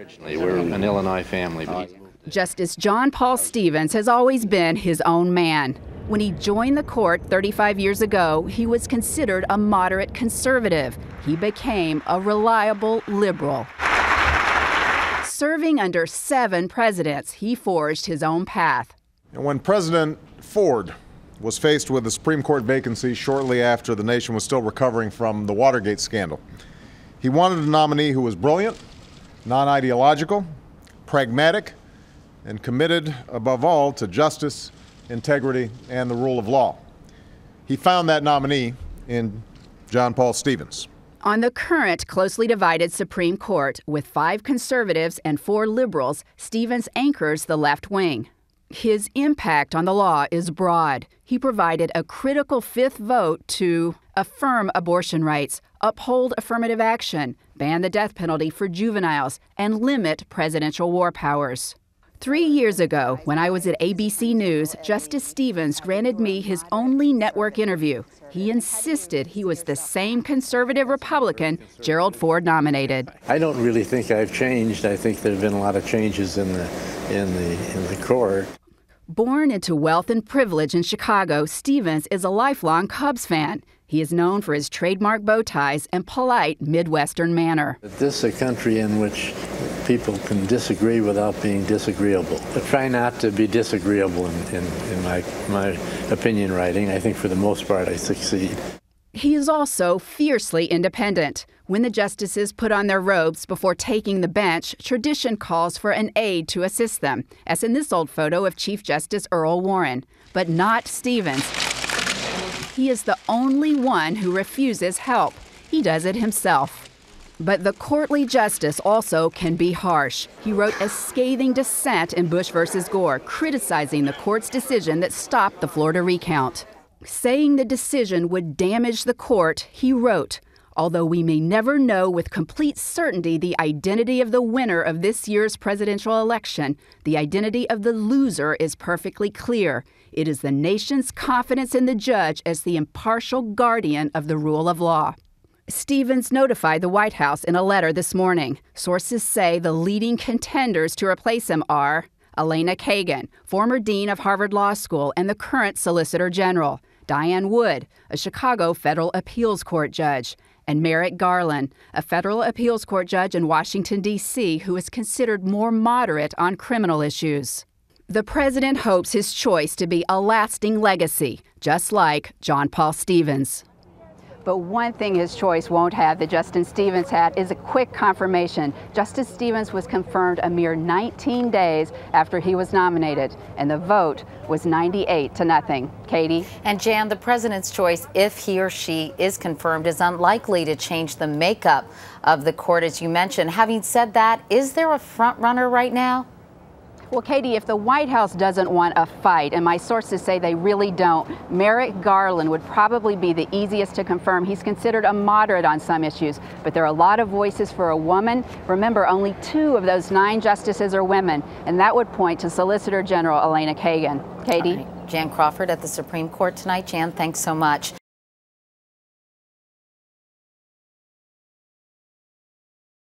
Originally, we're an Illinois family. Justice John Paul Stevens has always been his own man. When he joined the court 35 years ago, he was considered a moderate conservative. He became a reliable liberal. Serving under 7 presidents, he forged his own path. And when President Ford was faced with a Supreme Court vacancy shortly after the nation was still recovering from the Watergate scandal, he wanted a nominee who was brilliant, non-ideological, pragmatic, and committed, above all, to justice, integrity, and the rule of law. He found that nominee in John Paul Stevens. On the current closely divided Supreme Court, with 5 conservatives and 4 liberals, Stevens anchors the left wing. His impact on the law is broad. He provided a critical 5th vote to affirm abortion rights, uphold affirmative action, ban the death penalty for juveniles, and limit presidential war powers. 3 years ago, when I was at ABC News, Justice Stevens granted me his only network interview. He insisted he was the same conservative Republican Gerald Ford nominated. I don't really think I've changed. I think there have been a lot of changes in the court. Born into wealth and privilege in Chicago, Stevens is a lifelong Cubs fan. He is known for his trademark bow ties and polite Midwestern manner. This is a country in which people can disagree without being disagreeable. I try not to be disagreeable in my opinion writing. I think for the most part I succeed. He is also fiercely independent. When the justices put on their robes before taking the bench, tradition calls for an aide to assist them, as in this old photo of Chief Justice Earl Warren. But not Stevens. He is the only one who refuses help. He does it himself. But the courtly justice also can be harsh. He wrote a scathing dissent in Bush versus Gore, criticizing the court's decision that stopped the Florida recount. Saying the decision would damage the court, he wrote, "Although we may never know with complete certainty the identity of the winner of this year's presidential election, the identity of the loser is perfectly clear. It is the nation's confidence in the judge as the impartial guardian of the rule of law." Stevens notified the White House in a letter this morning. Sources say the leading contenders to replace him are Elena Kagan, former dean of Harvard Law School and the current Solicitor General, Diane Wood, a Chicago federal appeals court judge, and Merrick Garland, a federal appeals court judge in Washington, D.C., who is considered more moderate on criminal issues. The president hopes his choice to be a lasting legacy, just like John Paul Stevens. But one thing his choice won't have that Justice Stevens had is a quick confirmation. Justice Stevens was confirmed a mere 19 days after he was nominated, and the vote was 98-0. Katie? And Jan, the president's choice, if he or she is confirmed, is unlikely to change the makeup of the court, as you mentioned. Having said that, is there a front runner right now? Well, Katie, if the White House doesn't want a fight, and my sources say they really don't, Merrick Garland would probably be the easiest to confirm. He's considered a moderate on some issues, but there are a lot of voices for a woman. Remember, only 2 of those 9 justices are women, and that would point to Solicitor General Elena Kagan. Katie? Jan Crawford at the Supreme Court tonight. Jan, thanks so much.